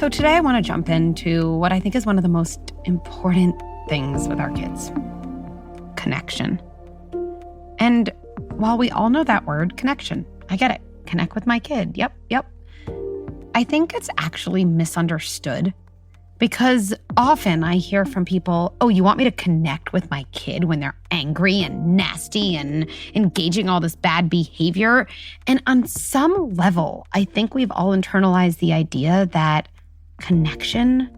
So today I want to jump into what I think is one of the most important things with our kids: connection. And while we all know that word, connection, I get it. Connect with my kid. Yep. I think it's actually misunderstood because often I hear from people, oh, you want me to connect with my kid when they're angry and nasty and engaging all this bad behavior? And on some level, I think we've all internalized the idea that connection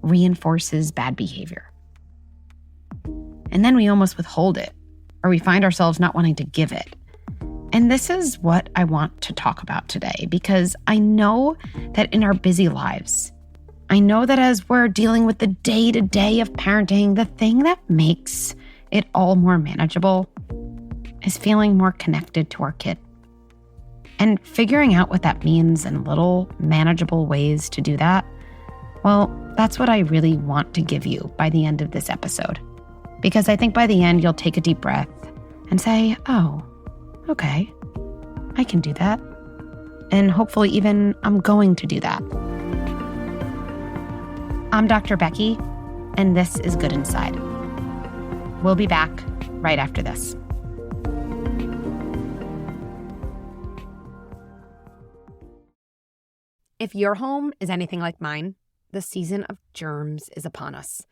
reinforces bad behavior. And then we almost withhold it, or we find ourselves not wanting to give it. And this is what I want to talk about today, because I know that in our busy lives, I know that as we're dealing with the day-to-day of parenting, the thing that makes it all more manageable is feeling more connected to our kid. And figuring out what that means in little manageable ways to do that, well, that's what I really want to give you by the end of this episode. Because I think by the end, you'll take a deep breath and say, oh, okay, I can do that. And hopefully even I'm going to do that. I'm Dr. Becky, and this is Good Inside. We'll be back right after this. If your home is anything like mine, the season of germs is upon us.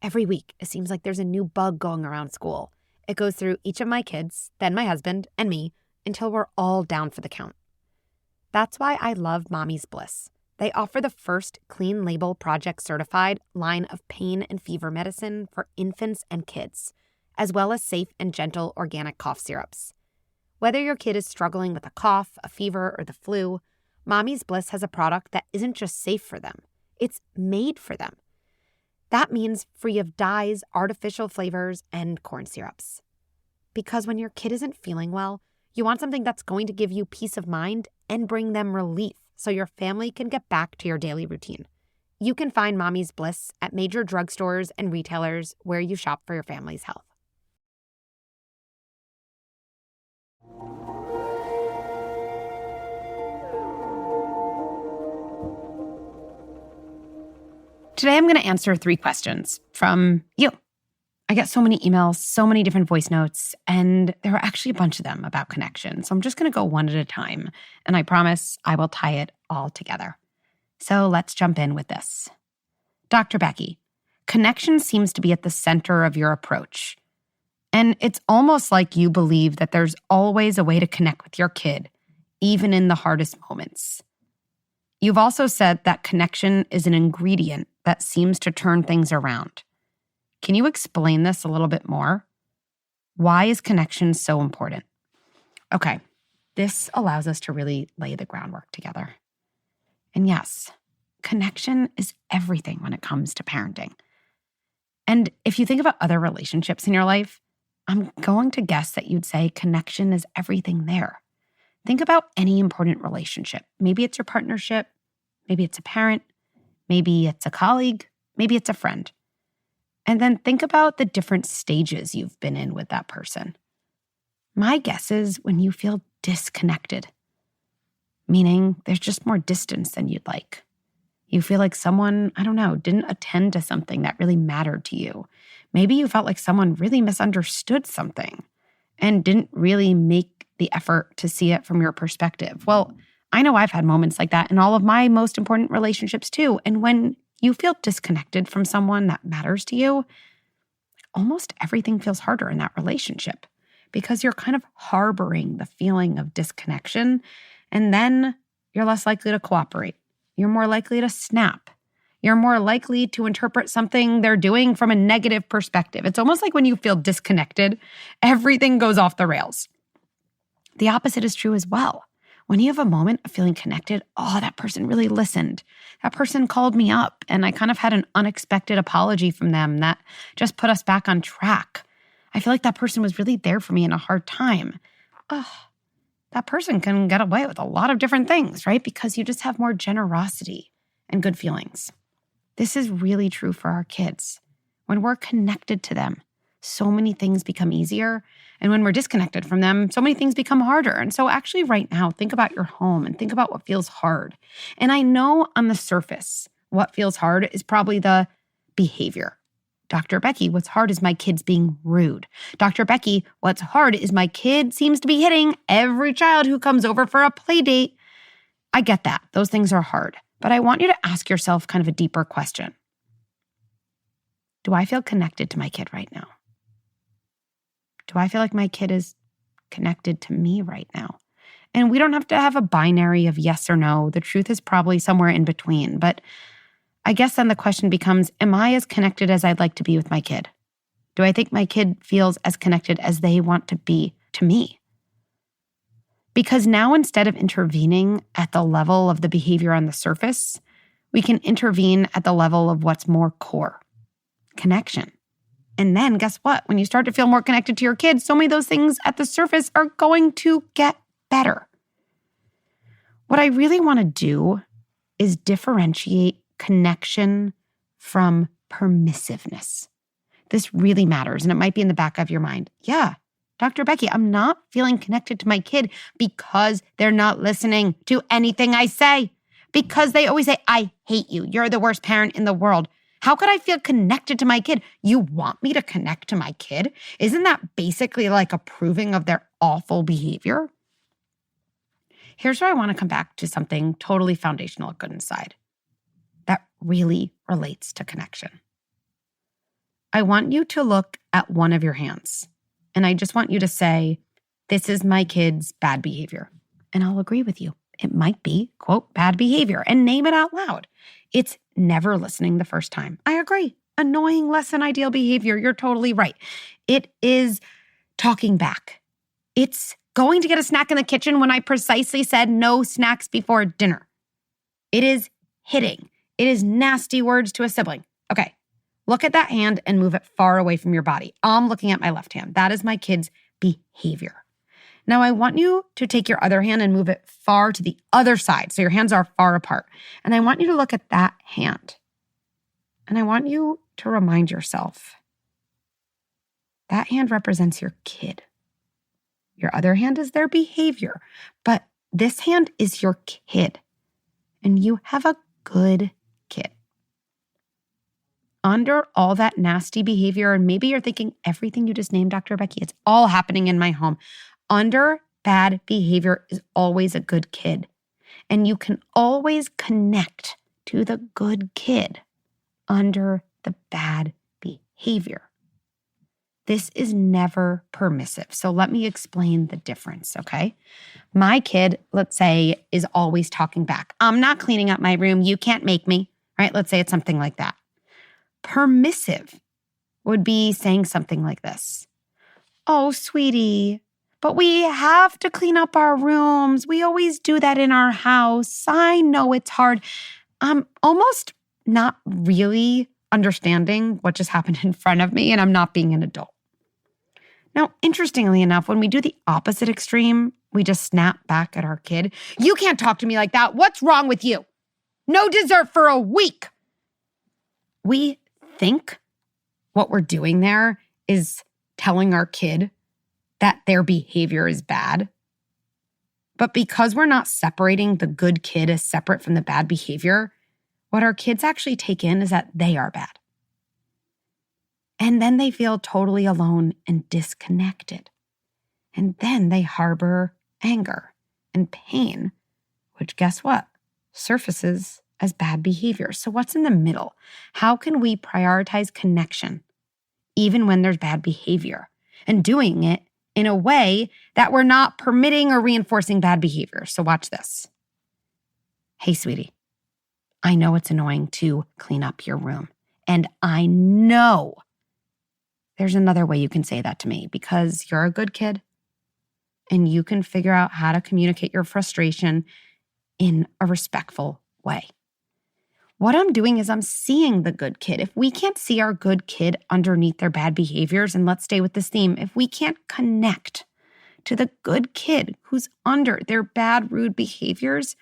Every week, it seems like there's a new bug going around school. It goes through each of my kids, then my husband, and me, until we're all down for the count. That's why I love Mommy's Bliss. They offer the first clean label project certified line of pain and fever medicine for infants and kids, as well as safe and gentle organic cough syrups. Whether your kid is struggling with a cough, a fever, or the flu, Mommy's Bliss has a product that isn't just safe for them, it's made for them. That means free of dyes, artificial flavors, and corn syrups. Because when your kid isn't feeling well, you want something that's going to give you peace of mind and bring them relief so your family can get back to your daily routine. You can find Mommy's Bliss at major drugstores and retailers where you shop for your family's health. Today, I'm going to answer 3 questions from you. I get so many emails, so many different voice notes, and there are actually a bunch of them about connection. So I'm just going to go one at a time, and I promise I will tie it all together. So let's jump in with this. Dr. Becky, connection seems to be at the center of your approach. And it's almost like you believe that there's always a way to connect with your kid, even in the hardest moments. You've also said that connection is an ingredient that seems to turn things around. Can you explain this a little bit more? Why is connection so important? Okay, this allows us to really lay the groundwork together. And yes, connection is everything when it comes to parenting. And if you think about other relationships in your life, I'm going to guess that you'd say connection is everything there. Think about any important relationship. Maybe it's your partnership, maybe it's a parent, maybe it's a colleague, maybe it's a friend. And then think about the different stages you've been in with that person. My guess is when you feel disconnected, meaning there's just more distance than you'd like. You feel like someone, didn't attend to something that really mattered to you. Maybe you felt like someone really misunderstood something and didn't really make the effort to see it from your perspective. Well, I know I've had moments like that in all of my most important relationships too. And when you feel disconnected from someone that matters to you, almost everything feels harder in that relationship because you're kind of harboring the feeling of disconnection, and then you're less likely to cooperate. You're more likely to snap. You're more likely to interpret something they're doing from a negative perspective. It's almost like when you feel disconnected, everything goes off the rails. The opposite is true as well. When you have a moment of feeling connected, oh, that person really listened. That person called me up and I kind of had an unexpected apology from them that just put us back on track. I feel like that person was really there for me in a hard time. That person can get away with a lot of different things, right? Because you just have more generosity and good feelings. This is really true for our kids. When we're connected to them, so many things become easier. And when we're disconnected from them, so many things become harder. And so actually right now, think about your home and think about what feels hard. And I know on the surface, what feels hard is probably the behavior. Dr. Becky, what's hard is my kid's being rude. Dr. Becky, what's hard is my kid seems to be hitting every child who comes over for a play date. I get that. Those things are hard. But I want you to ask yourself kind of a deeper question. Do I feel connected to my kid right now? Do I feel like my kid is connected to me right now? And we don't have to have a binary of yes or no. The truth is probably somewhere in between. But I guess then the question becomes, am I as connected as I'd like to be with my kid? Do I think my kid feels as connected as they want to be to me? Because now instead of intervening at the level of the behavior on the surface, we can intervene at the level of what's more core, connection. And then guess what? When you start to feel more connected to your kids, so many of those things at the surface are going to get better. What I really want to do is differentiate connection from permissiveness. This really matters, and it might be in the back of your mind. Yeah, Dr. Becky, I'm not feeling connected to my kid because they're not listening to anything I say. Because they always say, I hate you. You're the worst parent in the world. How could I feel connected to my kid? You want me to connect to my kid? Isn't that basically like approving of their awful behavior? Here's where I want to come back to something totally foundational at Good Inside that really relates to connection. I want you to look at one of your hands, and I just want you to say, this is my kid's bad behavior. And I'll agree with you. It might be, quote, bad behavior, and name it out loud. It's never listening the first time. I agree. Annoying, less than ideal behavior. You're totally right. It is talking back. It's going to get a snack in the kitchen when I precisely said no snacks before dinner. It is hitting. It is nasty words to a sibling. Okay, look at that hand and move it far away from your body. I'm looking at my left hand. That is my kid's behavior. Now, I want you to take your other hand and move it far to the other side. So your hands are far apart. And I want you to look at that hand. And I want you to remind yourself that hand represents your kid. Your other hand is their behavior. But this hand is your kid. And you have a good kid. Under all that nasty behavior, and maybe you're thinking everything you just named, Dr. Becky, it's all happening in my home. Under bad behavior is always a good kid. And you can always connect to the good kid under the bad behavior. This is never permissive. So let me explain the difference, okay? My kid, let's say, is always talking back. I'm not cleaning up my room. You can't make me, right? Let's say it's something like that. Permissive would be saying something like this. Oh, sweetie, but we have to clean up our rooms. We always do that in our house. I know it's hard. I'm almost not really understanding what just happened in front of me, and I'm not being an adult. Now, interestingly enough, when we do the opposite extreme, we just snap back at our kid. You can't talk to me like that. What's wrong with you? No dessert for a week. We think what we're doing there is telling our kid that their behavior is bad. But because we're not separating the good kid as separate from the bad behavior, what our kids actually take in is that they are bad. And then they feel totally alone and disconnected. And then they harbor anger and pain, which guess what? Surfaces as bad behavior. So what's in the middle? How can we prioritize connection even when there's bad behavior and doing it in a way that we're not permitting or reinforcing bad behavior? So watch this. Hey, sweetie, I know it's annoying to clean up your room. And I know there's another way you can say that to me because you're a good kid and you can figure out how to communicate your frustration in a respectful way. What I'm doing is I'm seeing the good kid. If we can't see our good kid underneath their bad behaviors, and let's stay with this theme, if we can't connect to the good kid who's under their bad, rude behaviors,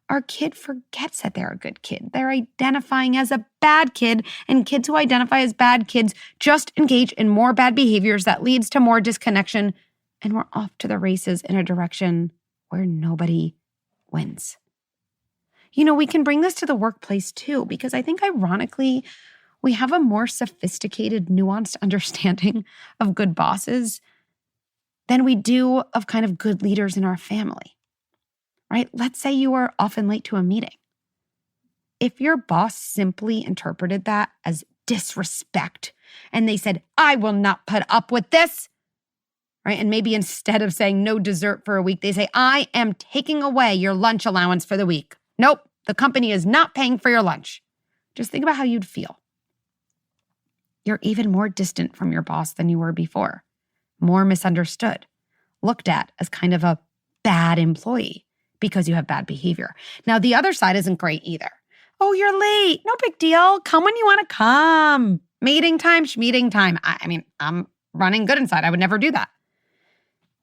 our kid forgets that they're a good kid. They're identifying as a bad kid, and kids who identify as bad kids just engage in more bad behaviors that leads to more disconnection, and we're off to the races in a direction where nobody wins. We can bring this to the workplace too, because I think ironically, we have a more sophisticated, nuanced understanding of good bosses than we do of kind of good leaders in our family, right? Let's say you are often late to a meeting. If your boss simply interpreted that as disrespect and they said, I will not put up with this, right? And maybe instead of saying no dessert for a week, they say, I am taking away your lunch allowance for the week. Nope, the company is not paying for your lunch. Just think about how you'd feel. You're even more distant from your boss than you were before, more misunderstood, looked at as kind of a bad employee because you have bad behavior. Now, the other side isn't great either. Oh, you're late. No big deal. Come when you want to come. Meeting time, schmeeting time. I mean, I'm running good inside. I would never do that.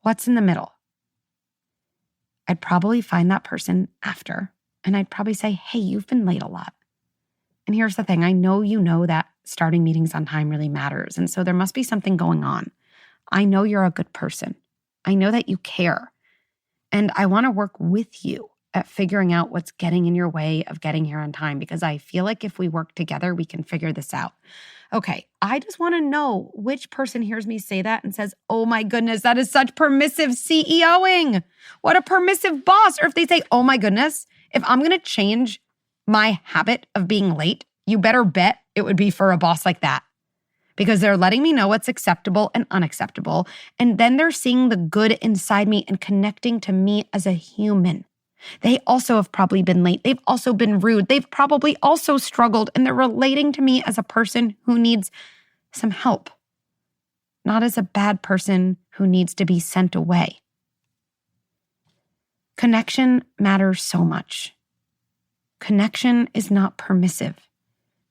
What's in the middle? I'd probably find that person after, and I'd probably say, hey, you've been late a lot. And here's the thing. I know you know that starting meetings on time really matters. And so there must be something going on. I know you're a good person. I know that you care. And I want to work with you at figuring out what's getting in your way of getting here on time, because I feel like if we work together, we can figure this out. Okay, I just want to know which person hears me say that and says, oh my goodness, that is such permissive CEOing. What a permissive boss. Or if they say, oh my goodness, if I'm going to change my habit of being late, you better bet it would be for a boss like that. Because they're letting me know what's acceptable and unacceptable. And then they're seeing the good inside me and connecting to me as a human. They also have probably been late. They've also been rude. They've probably also struggled. And they're relating to me as a person who needs some help, not as a bad person who needs to be sent away. Connection matters so much. Connection is not permissive.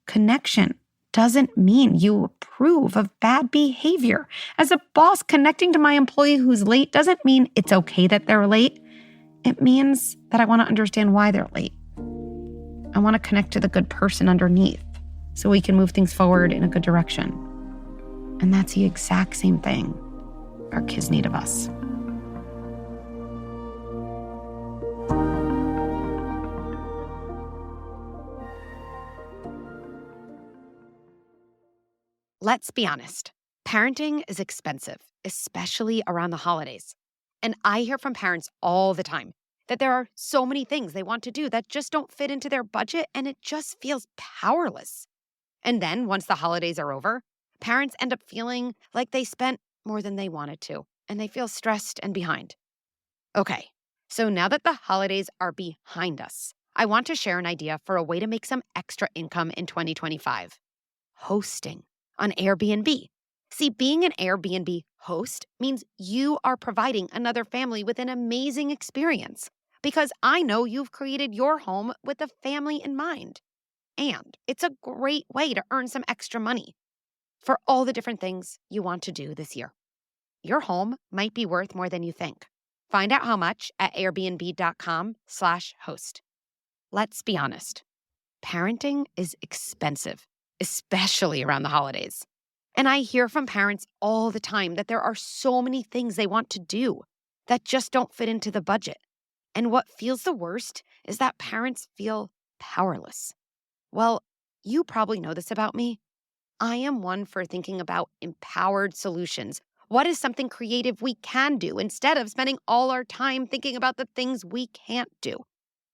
Connection doesn't mean you approve of bad behavior. As a boss, connecting to my employee who's late doesn't mean it's okay that they're late. It means that I want to understand why they're late. I want to connect to the good person underneath so we can move things forward in a good direction. And that's the exact same thing our kids need of us. Let's be honest. Parenting is expensive, especially around the holidays. And I hear from parents all the time that there are so many things they want to do that just don't fit into their budget, and it just feels powerless. And then once the holidays are over, parents end up feeling like they spent more than they wanted to, and they feel stressed and behind. Okay, so now that the holidays are behind us, I want to share an idea for a way to make some extra income in 2025. Hosting on Airbnb. See, being an Airbnb host means you are providing another family with an amazing experience, because I know you've created your home with a family in mind. And it's a great way to earn some extra money for all the different things you want to do this year. Your home might be worth more than you think. Find out how much at airbnb.com/host. Let's be honest. Parenting is expensive, especially around the holidays. And I hear from parents all the time that there are so many things they want to do that just don't fit into the budget. And what feels the worst is that parents feel powerless. Well, you probably know this about me. I am one for thinking about empowered solutions. What is something creative we can do instead of spending all our time thinking about the things we can't do?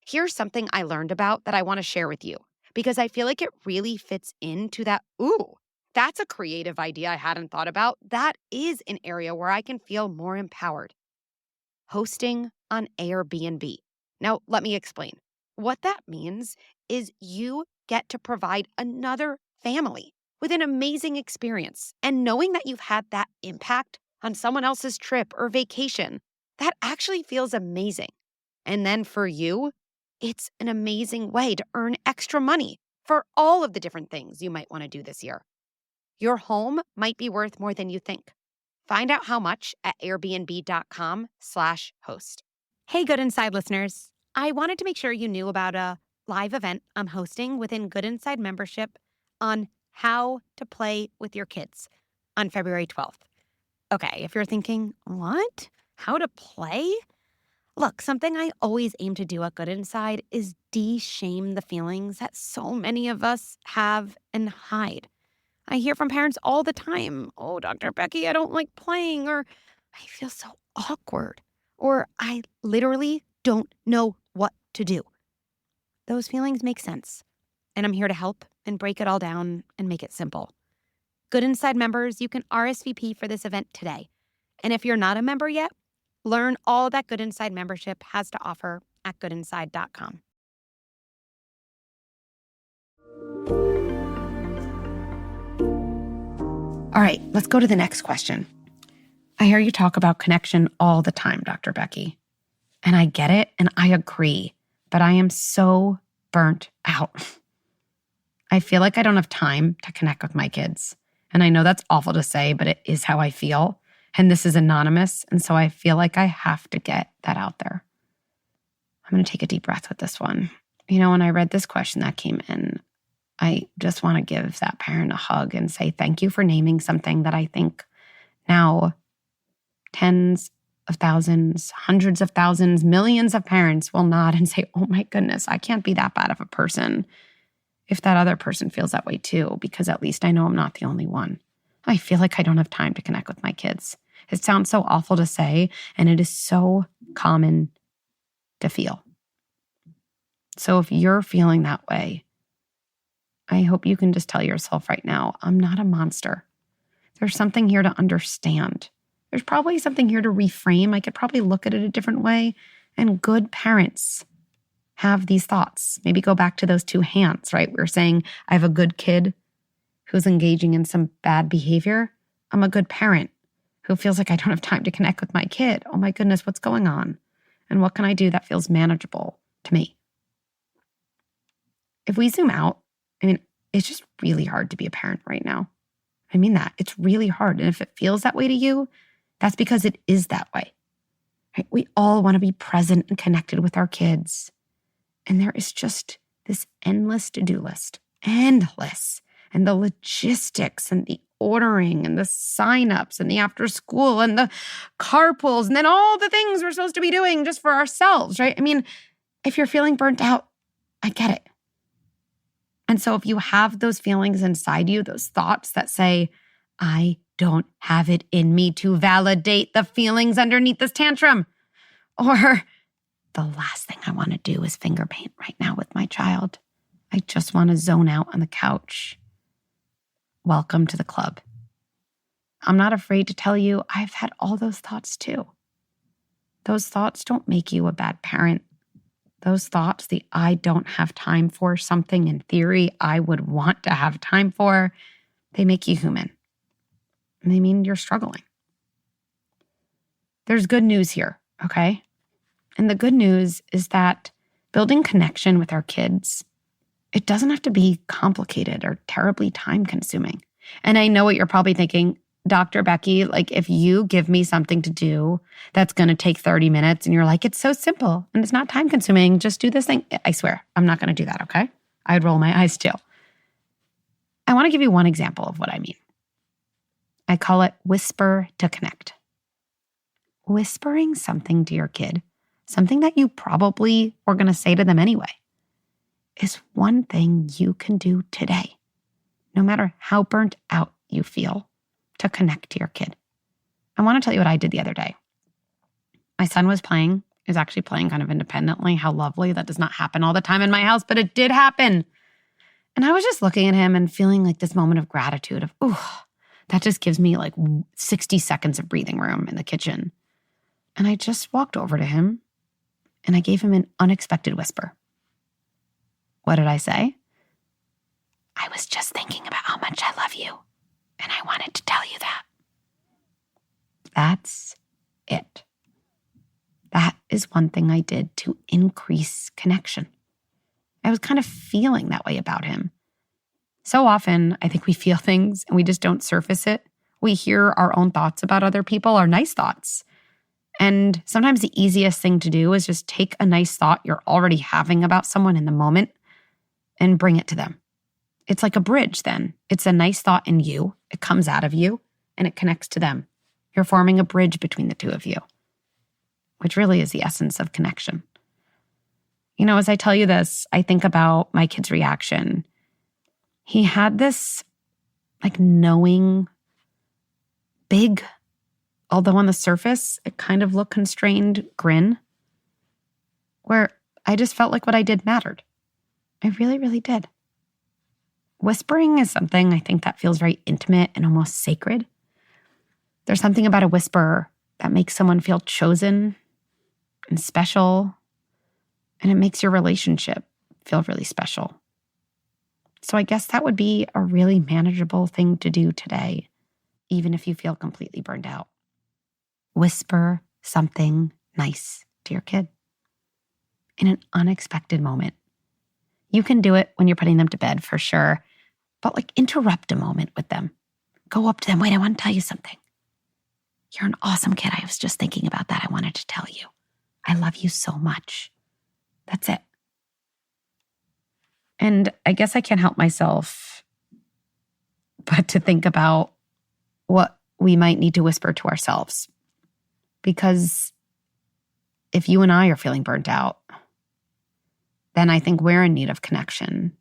Here's something I learned about that I want to share with you, because I feel like it really fits into that, ooh, that's a creative idea I hadn't thought about. That is an area where I can feel more empowered. Hosting on Airbnb. Now, let me explain. What that means is you get to provide another family with an amazing experience. And knowing that you've had that impact on someone else's trip or vacation, that actually feels amazing. And then for you, it's an amazing way to earn extra money for all of the different things you might want to do this year. Your home might be worth more than you think. Find out how much at airbnb.com/host. Hey, Good Inside listeners. I wanted to make sure you knew about a live event I'm hosting within Good Inside membership on how to play with your kids on February 12th. Okay, if you're thinking, what? How to play? Look, something I always aim to do at Good Inside is de-shame the feelings that so many of us have and hide. I hear from parents all the time, "Oh, Dr. Becky, I don't like playing," or "I feel so awkward," or "I literally don't know what to do." Those feelings make sense, and I'm here to help and break it all down and make it simple. Good Inside members, you can RSVP for this event today. And if you're not a member yet, learn all that Good Inside membership has to offer at goodinside.com. All right, let's go to the next question. I hear you talk about connection all the time, Dr. Becky. And I get it, and I agree, but I am so burnt out. I feel like I don't have time to connect with my kids. And I know that's awful to say, but it is how I feel. And this is anonymous, and so I feel like I have to get that out there. I'm going to take a deep breath with this one. When I read this question that came in, I just want to give that parent a hug and say thank you for naming something that I think now tens of thousands, hundreds of thousands, millions of parents will nod and say, oh my goodness, I can't be that bad of a person if that other person feels that way too, because at least I know I'm not the only one. I feel like I don't have time to connect with my kids. It sounds so awful to say, and it is so common to feel. So if you're feeling that way, I hope you can just tell yourself right now, I'm not a monster. There's something here to understand. There's probably something here to reframe. I could probably look at it a different way. And good parents have these thoughts. Maybe go back to those two hands, right? We're saying I have a good kid who's engaging in some bad behavior. I'm a good parent who feels like I don't have time to connect with my kid. Oh my goodness, what's going on? And what can I do that feels manageable to me? If we zoom out, it's just really hard to be a parent right now. I mean that. It's really hard. And if it feels that way to you, that's because it is that way. Right? We all want to be present and connected with our kids. And there is just this endless to-do list. Endless. And the logistics and the ordering and the signups and the after school and the carpools and then all the things we're supposed to be doing just for ourselves, right? If you're feeling burnt out, I get it. And so if you have those feelings inside you, those thoughts that say, I don't have it in me to validate the feelings underneath this tantrum, or the last thing I want to do is finger paint right now with my child. I just want to zone out on the couch. Welcome to the club. I'm not afraid to tell you I've had all those thoughts too. Those thoughts don't make you a bad parent. Those thoughts, the I don't have time for something in theory I would want to have time for, they make you human. And they mean you're struggling. There's good news here, okay? And the good news is that building connection with our kids, it doesn't have to be complicated or terribly time-consuming. And I know what you're probably thinking, Dr. Becky, if you give me something to do that's going to take 30 minutes and you're like, it's so simple and it's not time-consuming, just do this thing. I swear, I'm not going to do that, okay? I'd roll my eyes too. I want to give you one example of what I mean. I call it whisper to connect. Whispering something to your kid, something that you probably were going to say to them anyway, is one thing you can do today, no matter how burnt out you feel, to connect to your kid. I want to tell you what I did the other day. My son was actually playing kind of independently. How lovely. That does not happen all the time in my house, but it did happen. And I was just looking at him and feeling like this moment of gratitude of, that just gives me 60 seconds of breathing room in the kitchen. And I just walked over to him and I gave him an unexpected whisper. What did I say? I was just thinking about how much I love you, and I wanted to tell you that. That's it. That is one thing I did to increase connection. I was kind of feeling that way about him. So often, I think we feel things and we just don't surface it. We hear our own thoughts about other people, our nice thoughts. And sometimes the easiest thing to do is just take a nice thought you're already having about someone in the moment and bring it to them. It's like a bridge then. It's a nice thought in you. It comes out of you and it connects to them. You're forming a bridge between the two of you. which really is the essence of connection. As I tell you this, I think about my kid's reaction. He had this knowing, big, although on the surface, it kind of looked constrained grin, where I just felt like what I did mattered. I really, really did. Whispering is something I think that feels very intimate and almost sacred. There's something about a whisper that makes someone feel chosen and special, and it makes your relationship feel really special. So I guess that would be a really manageable thing to do today, even if you feel completely burned out. Whisper something nice to your kid in an unexpected moment. You can do it when you're putting them to bed for sure, but interrupt a moment with them. Go up to them. Wait, I want to tell you something. You're an awesome kid. I was just thinking about that. I wanted to tell you. I love you so much. That's it. And I guess I can't help myself but to think about what we might need to whisper to ourselves. Because if you and I are feeling burnt out, then I think we're in need of connection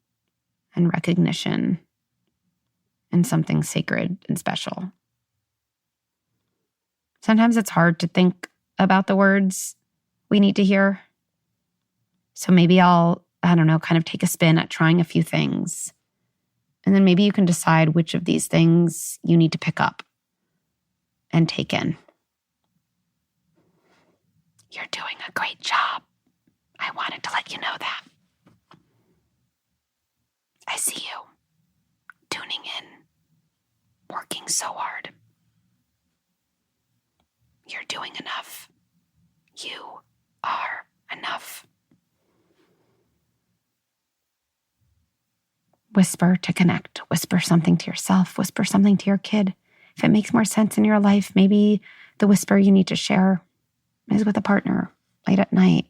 and recognition and something sacred and special. Sometimes it's hard to think about the words we need to hear. So maybe I'll, kind of take a spin at trying a few things. And then maybe you can decide which of these things you need to pick up and take in. You're doing a great job. I wanted to let you know that. I see you tuning in, working so hard. You're doing enough. You are enough. Whisper to connect. Whisper something to yourself. Whisper something to your kid. If it makes more sense in your life, maybe the whisper you need to share is with a partner late at night,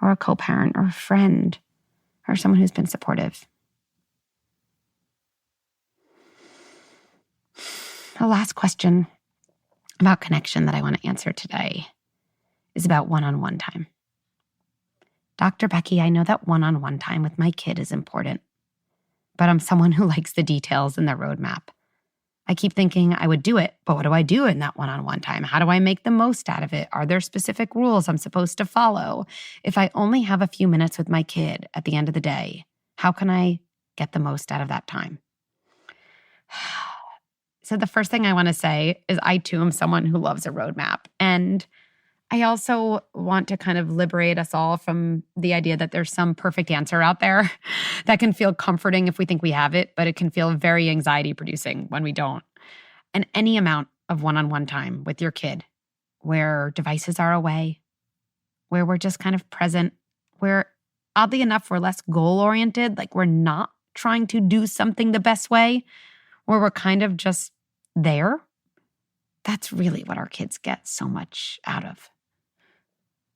or a co-parent, or a friend, or someone who's been supportive. The last question about connection that I want to answer today is about one-on-one time. Dr. Becky, I know that one-on-one time with my kid is important, but I'm someone who likes the details and the roadmap. I keep thinking I would do it, but what do I do in that one-on-one time? How do I make the most out of it? Are there specific rules I'm supposed to follow? If I only have a few minutes with my kid at the end of the day, how can I get the most out of that time? So the first thing I want to say is I too am someone who loves a roadmap. And I also want to kind of liberate us all from the idea that there's some perfect answer out there that can feel comforting if we think we have it, but it can feel very anxiety producing when we don't. And any amount of one-on-one time with your kid where devices are away, where we're just kind of present, where oddly enough, we're less goal-oriented, like we're not trying to do something the best way, where we're kind of just there, that's really what our kids get so much out of.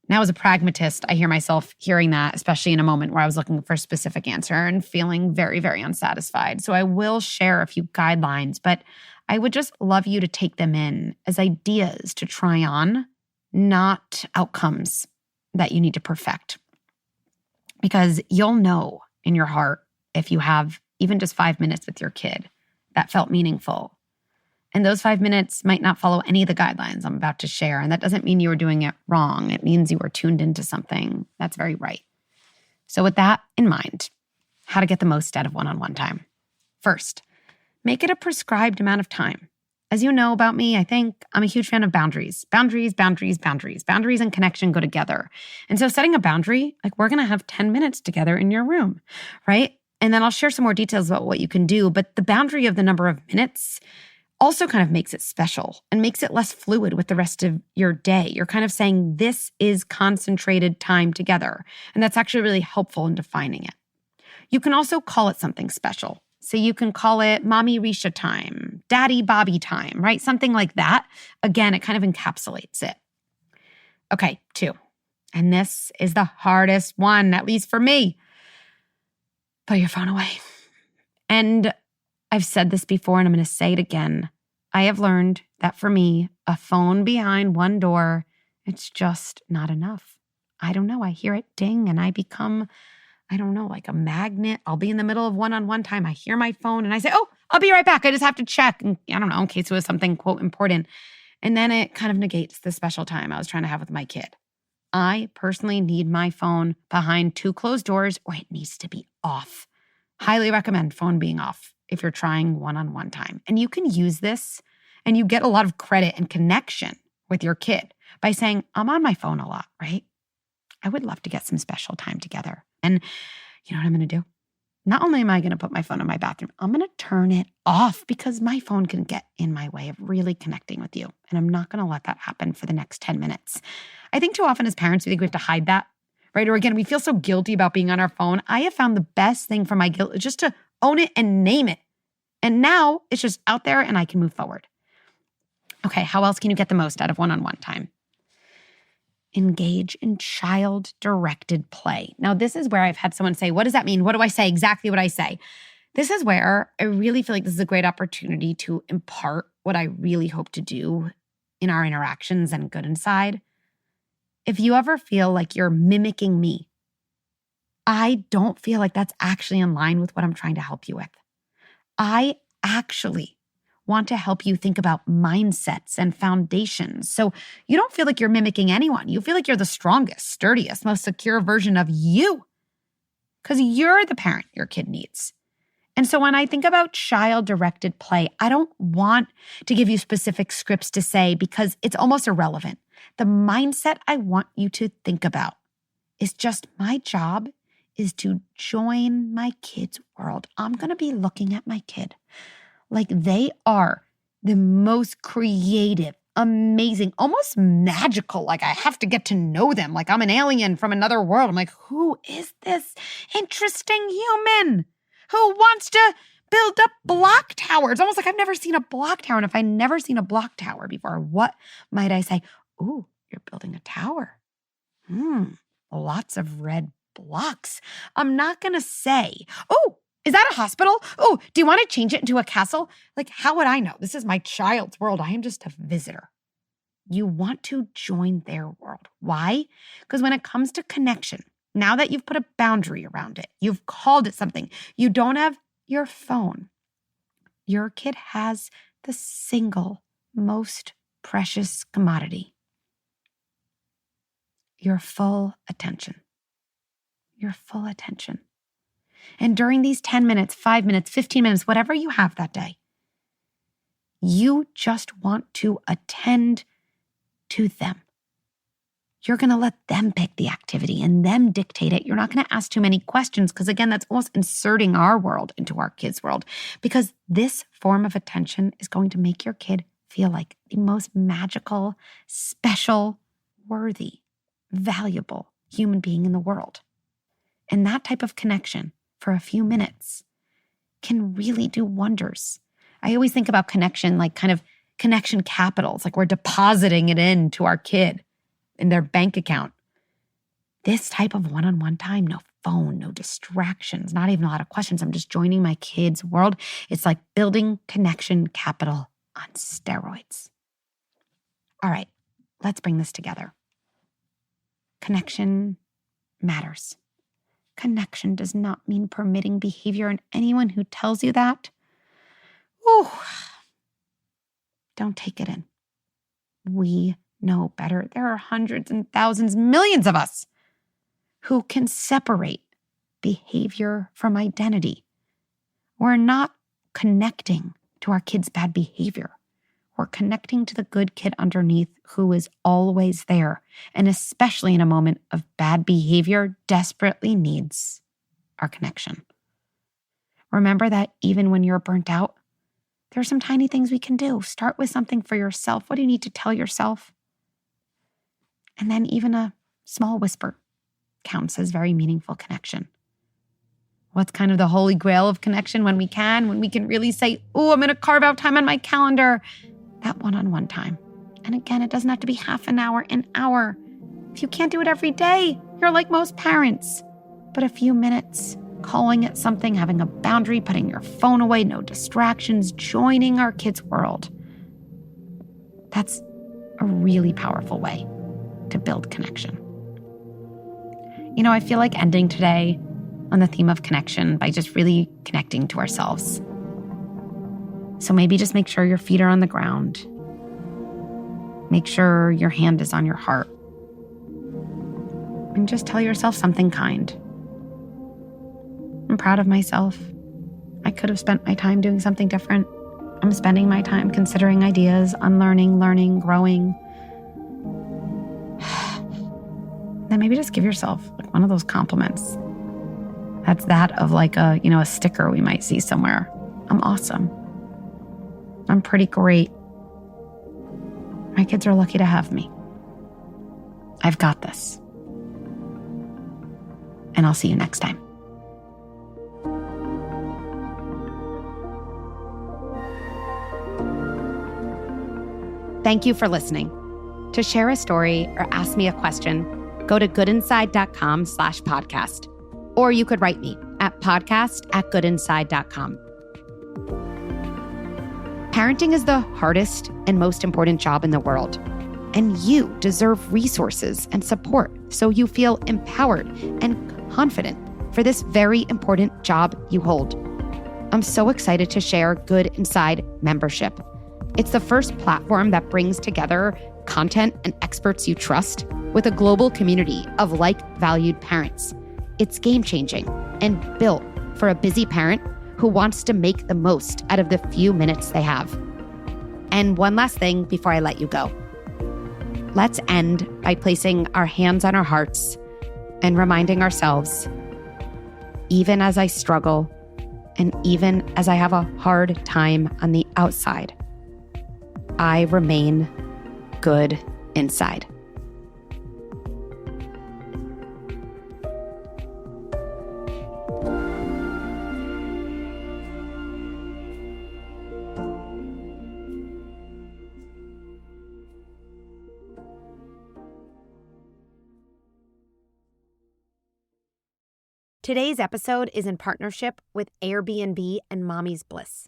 Now, as a pragmatist, I hear myself hearing that, especially in a moment where I was looking for a specific answer and feeling very, very unsatisfied. So I will share a few guidelines, but I would just love you to take them in as ideas to try on, not outcomes that you need to perfect. Because you'll know in your heart if you have even just 5 minutes with your kid that felt meaningful. And those 5 minutes might not follow any of the guidelines I'm about to share. And that doesn't mean you were doing it wrong. It means you were tuned into something that's very right. So with that in mind, how to get the most out of one-on-one time. First, make it a prescribed amount of time. As you know about me, I think I'm a huge fan of boundaries. Boundaries and connection go together. And so setting a boundary, like we're going to have 10 minutes together in your room, right? And then I'll share some more details about what you can do. But the boundary of the number of minutes also kind of makes it special and makes it less fluid with the rest of your day. You're kind of saying this is concentrated time together. And that's actually really helpful in defining it. You can also call it something special. So you can call it Mommy Risha time, Daddy Bobby time, right? Something like that. Again, it kind of encapsulates it. Okay, 2. And this is the hardest one, at least for me. Put your phone away. And I've said this before and I'm going to say it again. I have learned that for me, a phone behind one door It's just not enough. I don't know. I hear it ding and I become, I don't know, like a magnet. I'll be in the middle of one-on-one time. I hear my phone and I say, oh, I'll be right back. I just have to check. And I don't know, in case it was something, quote, important. And then it kind of negates the special time I was trying to have with my kid. I personally need my phone behind 2 closed doors or it needs to be off. Highly recommend phone being off if you're trying one-on-one time. And you can use this and you get a lot of credit and connection with your kid by saying, I'm on my phone a lot, right? I would love to get some special time together. And you know what I'm going to do? Not only am I going to put my phone in my bathroom, I'm going to turn it off because my phone can get in my way of really connecting with you. And I'm not going to let that happen for the next 10 minutes. I think too often as parents, we think we have to hide that, right? Or again, we feel so guilty about being on our phone. I have found the best thing for my guilt is just to own it and name it. And now it's just out there and I can move forward. Okay, how else can you get the most out of one-on-one time? Engage in child-directed play. Now, this is where I've had someone say, what does that mean? What do I say? Exactly what I say. This is where I really feel like this is a great opportunity to impart what I really hope to do in our interactions and good inside. If you ever feel like you're mimicking me, I don't feel like that's actually in line with what I'm trying to help you with. I actually want to help you think about mindsets and foundations. So you don't feel like you're mimicking anyone. You feel like you're the strongest, sturdiest, most secure version of you because you're the parent your kid needs. And so when I think about child-directed play, I don't want to give you specific scripts to say because it's almost irrelevant. The mindset I want you to think about is just my job is to join my kid's world. I'm going to be looking at my kid like they are the most creative, amazing, almost magical. Like I have to get to know them. Like I'm an alien from another world. I'm like, who is this interesting human who wants to build up block towers? Almost like I've never seen a block tower. And if I've never seen a block tower before, what might I say? Ooh, you're building a tower. Lots of red blocks. I'm not going to say, oh, is that a hospital? Oh, do you want to change it into a castle? Like, how would I know? This is my child's world. I am just a visitor. You want to join their world. Why? Because when it comes to connection, now that you've put a boundary around it, you've called it something, you don't have your phone. Your kid has the single most precious commodity. Your full attention. Your full attention. And during these 10 minutes, 5 minutes, 15 minutes, whatever you have that day, you just want to attend to them. You're going to let them pick the activity and them dictate it. You're not going to ask too many questions because, again, that's almost inserting our world into our kids' world because this form of attention is going to make your kid feel like the most magical, special, worthy, valuable human being in the world. And that type of connection for a few minutes can really do wonders. I always think about connection like kind of connection capitals, like we're depositing it into our kid in their bank account. This type of one-on-one time, no phone, no distractions, not even a lot of questions. I'm just joining my kid's world. It's like building connection capital on steroids. All right, let's bring this together. Connection matters. Connection does not mean permitting behavior, and anyone who tells you that, don't take it in. We know better. There are hundreds and thousands, millions of us who can separate behavior from identity. We're not connecting to our kids' bad behavior. We're connecting to the good kid underneath who is always there, and especially in a moment of bad behavior, desperately needs our connection. Remember that even when you're burnt out, there are some tiny things we can do. Start with something for yourself. What do you need to tell yourself? And then even a small whisper counts as very meaningful connection. What's kind of the holy grail of connection when we can really say, oh, I'm going to carve out time on my calendar. That one-on-one time. And again, it doesn't have to be half an hour, an hour. If you can't do it every day, you're like most parents. But a few minutes, calling it something, having a boundary, putting your phone away, no distractions, joining our kids' world. That's a really powerful way to build connection. I feel like ending today on the theme of connection by just really connecting to ourselves. So maybe just make sure your feet are on the ground. Make sure your hand is on your heart. And just tell yourself something kind. I'm proud of myself. I could have spent my time doing something different. I'm spending my time considering ideas, unlearning, learning, growing. Then maybe just give yourself one of those compliments. That's that of a sticker we might see somewhere. I'm awesome. I'm pretty great. My kids are lucky to have me. I've got this. And I'll see you next time. Thank you for listening. To share a story or ask me a question, go to goodinside.com/podcast. Or you could write me at podcast@goodinside.com. Parenting is the hardest and most important job in the world. And you deserve resources and support so you feel empowered and confident for this very important job you hold. I'm so excited to share Good Inside membership. It's the first platform that brings together content and experts you trust with a global community of like-valued parents. It's game-changing and built for a busy parent who wants to make the most out of the few minutes they have. And one last thing before I let you go. Let's end by placing our hands on our hearts and reminding ourselves, even as I struggle and even as I have a hard time on the outside, I remain good inside. Today's episode is in partnership with Airbnb and Mommy's Bliss.